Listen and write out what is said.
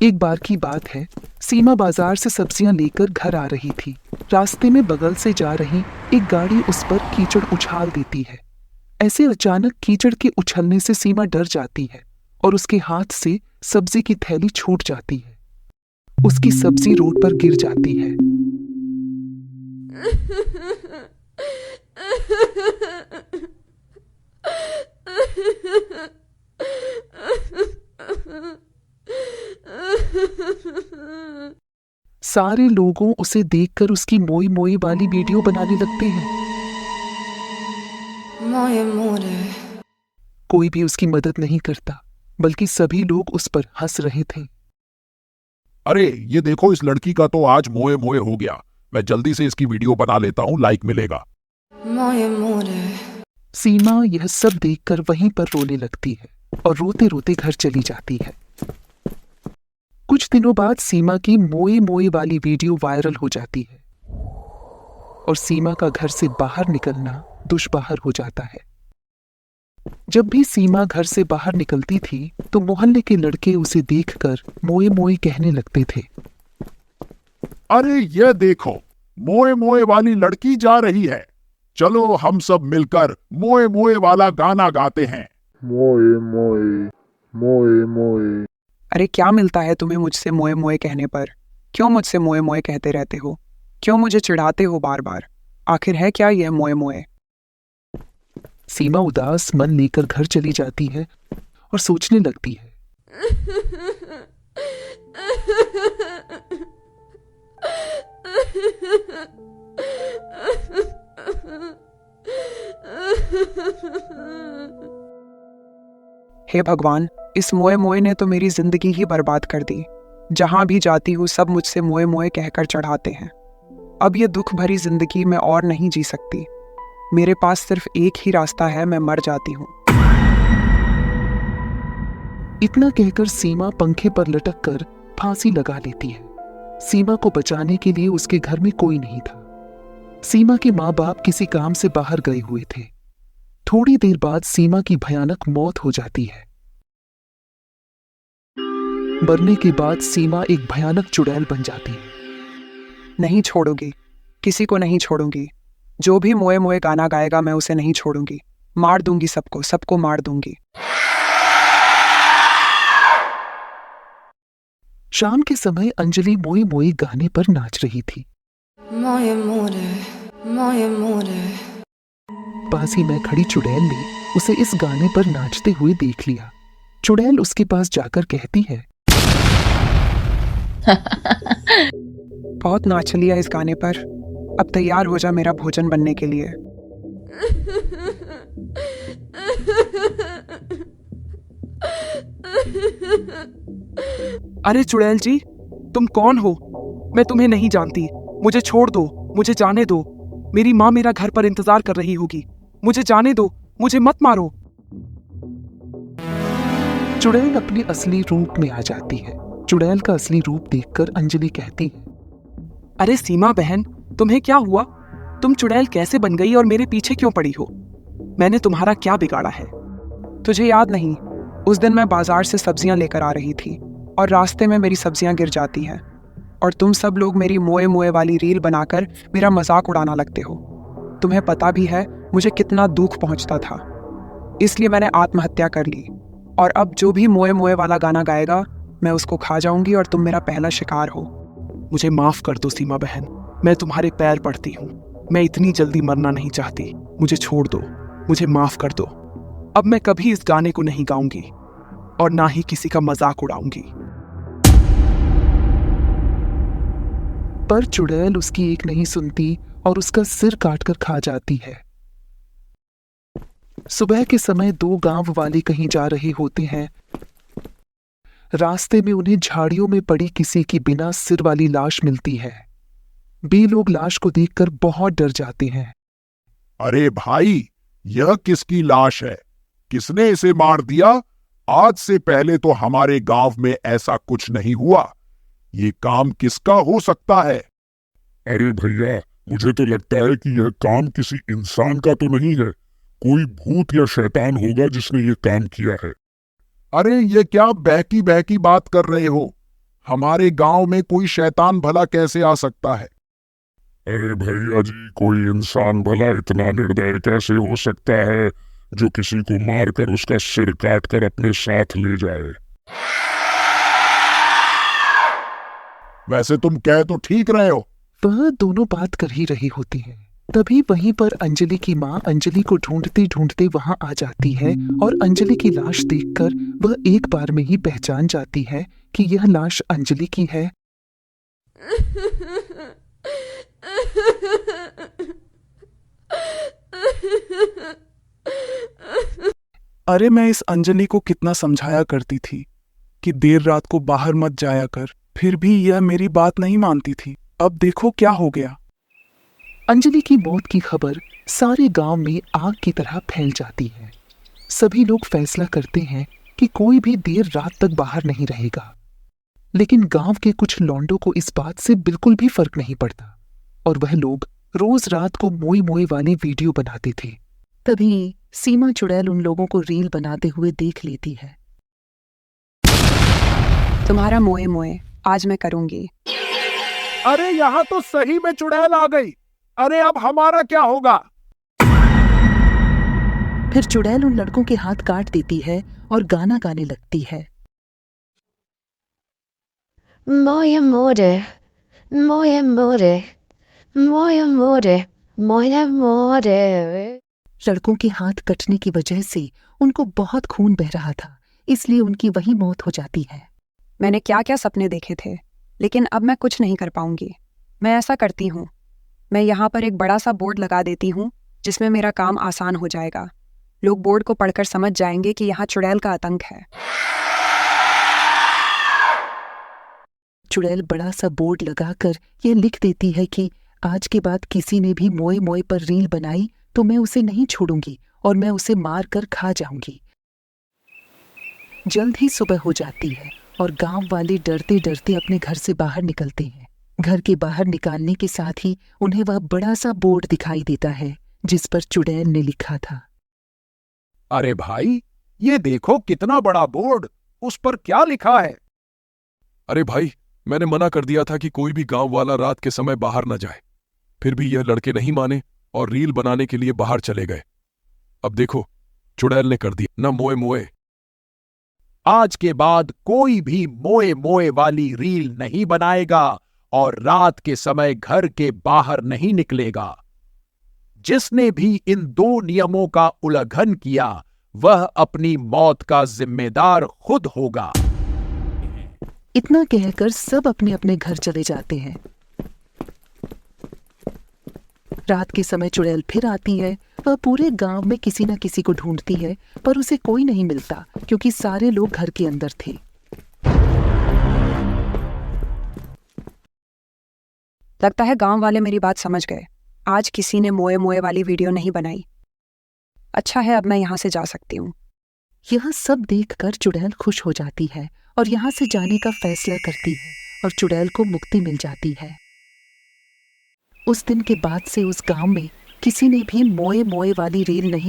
एक बार की बात है, सीमा बाजार से सब्जियां लेकर घर आ रही थी। रास्ते में बगल से जा रही एक गाड़ी उस पर कीचड़ उछाल देती है। ऐसे अचानक कीचड़ के उछलने से सीमा डर जाती है और उसके हाथ से सब्जी की थैली छूट जाती है। उसकी सब्जी रोड पर गिर जाती है। सारे लोगों उसे देखकर उसकी मोई मोई वाली वीडियो बनाने लगते हैं। कोई भी उसकी मदद नहीं करता, बल्कि सभी लोग उस पर हंस रहे थे। अरे ये देखो, इस लड़की का तो आज मोए मोए हो गया। मैं जल्दी से इसकी वीडियो बना लेता हूँ, लाइक मिलेगा। सीमा यह सब देखकर वहीं पर रोने लगती है और रोते रोते घर चली जाती है। कुछ दिनों बाद सीमा की मोए मोए वाली वीडियो वायरल हो जाती है और सीमा का घर से बाहर निकलना दुश्वार हो जाता है। जब भी सीमा घर से बाहर निकलती थी तो मोहल्ले के लड़के उसे देखकर मोए मोए कहने लगते थे। अरे ये देखो, मोए मोए वाली लड़की जा रही है। चलो हम सब मिलकर मोए मोए वाला गाना गाते हैं। मोए मोए मोए मोए। अरे क्या मिलता है तुम्हें मुझसे मोए मोए कहने पर? क्यों मुझसे मोए मोए कहते रहते हो? क्यों मुझे चिढ़ाते हो बार बार? आखिर है क्या यह मोए मोए? सीमा उदास मन लेकर घर चली जाती है और सोचने लगती है। हे भगवान, इस मोए मोए ने तो मेरी जिंदगी ही बर्बाद कर दी। जहां भी जाती हूँ सब मुझसे मोए मोए कहकर चढ़ाते हैं। अब ये दुख भरी जिंदगी मैं और नहीं जी सकती। मेरे पास सिर्फ एक ही रास्ता है, मैं मर जाती हूँ। इतना कहकर सीमा पंखे पर लटक कर फांसी लगा लेती है। सीमा को बचाने के लिए उसके घर में कोई नहीं था। सीमा के माँ बाप किसी काम से बाहर गए हुए थे। थोड़ी देर बाद सीमा की भयानक मौत हो जाती है। मरने के बाद सीमा एक भयानक चुड़ैल बन जाती है। नहीं छोड़ूंगी, किसी को नहीं छोड़ूंगी। जो भी मोए मोए गाना गाएगा मैं उसे नहीं छोड़ूंगी। मार दूंगी सबको, सबको मार दूंगी। शाम के समय अंजलि मोए मोए गाने पर नाच रही थी। मोए मोरे, मोए मोरे। पास ही में खड़ी चुड़ैल ने उसे इस गाने पर नाचते हुए देख लिया। चुड़ैल उसके पास जाकर कहती है, बहुत नाच लिया इस गाने पर, अब तैयार हो जा मेरा भोजन बनने के लिए। अरे चुड़ैल जी, तुम कौन हो? मैं तुम्हें नहीं जानती। मुझे छोड़ दो, मुझे जाने दो। मेरी माँ मेरा घर पर इंतजार कर रही होगी। मुझे जाने दो, मुझे मत मारो। चुड़ैल अपने असली रूप में आ जाती है। चुड़ैल का असली रूप देखकर अंजलि कहती है, अरे सीमा बहन, तुम्हें क्या हुआ? तुम चुड़ैल कैसे बन गई और मेरे पीछे क्यों पड़ी हो? मैंने तुम्हारा क्या बिगाड़ा है? तुझे याद नहीं, उस दिन मैं बाजार से सब्जियां लेकर आ रही थी और रास्ते में मेरी सब्जियां गिर जाती हैं और तुम सब लोग मेरी मोए मोए वाली रील बनाकर मेरा मजाक उड़ाना लगते हो। तुम्हें पता भी है मुझे कितना दुख पहुंचता था, इसलिए मैंने आत्महत्या कर ली। और अब जो भी मोए मोए वाला गाना गाएगा मैं उसको खा जाऊंगी और तुम मेरा पहला शिकार हो। मुझे माफ कर दो सीमा बहन, मैं तुम्हारे पैर पड़ती हूँ। मैं इतनी जल्दी मरना नहीं चाहती। मुझे छोड़ दो, मुझे माफ कर दो। अब मैं कभी इस गाने को नहीं गाऊंगी और ना ही किसी का मजाक उड़ाऊंगी। पर चुड़ैल उसकी एक नहीं सुनती और उसका सिर काटकर खा जाती है। सुबह के समय दो गांव वाले कहीं जा रहे होते हैं। रास्ते में उन्हें झाड़ियों में पड़ी किसी की बिना सिर वाली लाश मिलती है। वे लोग लाश को देखकर बहुत डर जाते हैं। अरे भाई, यह किसकी लाश है? किसने इसे मार दिया? आज से पहले तो हमारे गांव में ऐसा कुछ नहीं हुआ। ये काम किसका हो सकता है? अरे भैया, मुझे तो लगता है कि यह काम किसी इंसान का तो नहीं है। कोई भूत या शैतान होगा जिसने ये काम किया है। अरे ये क्या बहकी बहकी बात कर रहे हो? हमारे गांव में कोई शैतान भला कैसे आ सकता है? अरे भैया जी, कोई इंसान भला इतना निर्दयी कैसे हो सकता है जो किसी को मारकर उसका सिर काट कर अपने साथ ले जाए? वैसे तुम कह तो ठीक रहे हो। वह दोनों बात कर ही रही होती हैं। तभी वहीं पर अंजलि की माँ अंजलि को ढूंढते ढूंढते वहां आ जाती है और अंजलि की लाश देखकर वह एक बार में ही पहचान जाती है कि यह लाश अंजलि की है। अरे मैं इस अंजलि को कितना समझाया करती थी कि देर रात को बाहर मत जाया कर, फिर भी यह मेरी बात नहीं मानती थी। अब देखो क्या हो गया। अंजलि की मौत की खबर सारे गांव में आग की तरह फैल जाती है। सभी लोग फैसला करते हैं कि कोई भी देर रात तक बाहर नहीं रहेगा, लेकिन गांव के कुछ लौंडों को इस बात से बिल्कुल भी फर्क नहीं पड़ता और वह लोग रोज रात को मोए मोए वाली वीडियो बनाते थे। तभी सीमा चुड़ैल उन लोगों को रील बनाते हुए देख लेती है। तुम्हारा मोए मोए आज मैं करूंगी। अरे यहाँ तो सही में चुड़ैल आ गई। अरे अब हमारा क्या होगा? फिर चुड़ैल उन लड़कों के हाथ काट देती है और गाना गाने लगती है। Moje Mode, moje Mode, moje Mode, moje Mode. लड़कों के हाथ कटने की वजह से उनको बहुत खून बह रहा था, इसलिए उनकी वही मौत हो जाती है। मैंने क्या क्या सपने देखे थे, लेकिन अब मैं कुछ नहीं कर पाऊंगी। मैं ऐसा करती हूँ, मैं यहाँ पर एक बड़ा सा बोर्ड लगा देती हूँ जिसमें मेरा काम आसान हो जाएगा। लोग बोर्ड को पढ़कर समझ जाएंगे कि यहाँ चुड़ैल का आतंक है। चुड़ैल बड़ा सा बोर्ड लगाकर यह लिख देती है कि आज के बाद किसी ने भी मोए मोए पर रील बनाई तो मैं उसे नहीं छोड़ूंगी और मैं उसे मार कर खा जाऊंगी। जल्द ही सुबह हो जाती है और गांव वाले डरते डरते अपने घर से बाहर निकलते हैं। घर के बाहर निकालने के साथ ही उन्हें वह बड़ा सा बोर्ड दिखाई देता है जिस पर चुड़ैल ने लिखा था। अरे भाई, ये देखो कितना बड़ा बोर्ड, उस पर क्या लिखा है? अरे भाई, मैंने मना कर दिया था कि कोई भी गांव वाला रात के समय बाहर न जाए, फिर भी यह लड़के नहीं माने और रील बनाने के लिए बाहर चले गए। अब देखो, चुड़ैल ने कर दिया ना मोए मोए। आज के बाद कोई भी मोए मोए वाली रील नहीं बनाएगा और रात के समय घर के बाहर नहीं निकलेगा। जिसने भी इन दो नियमों का उल्लंघन किया वह अपनी मौत का जिम्मेदार खुद होगा। इतना कहकर सब अपने अपने घर चले जाते हैं। रात के समय चुड़ैल फिर आती है। वह पूरे गांव में किसी न किसी को ढूंढती है पर उसे कोई नहीं मिलता क्योंकि सारे लोग घर के अंदर थे। लगता है गांव वाले मेरी बात समझ गए। आज किसी ने मोए मोए वाली वीडियो नहीं बनाई। अच्छा है, अब मैं यहाँ से जा सकती हूँ। यह सब देखकर चुड़ैल खुश हो जाती है और यहाँ से जाने का फैसला करती है और चुड़ैल को मुक्ति मिल जाती है। उस दिन के बाद से उस गांव में किसी ने भी मोए मोए वाली रील नहीं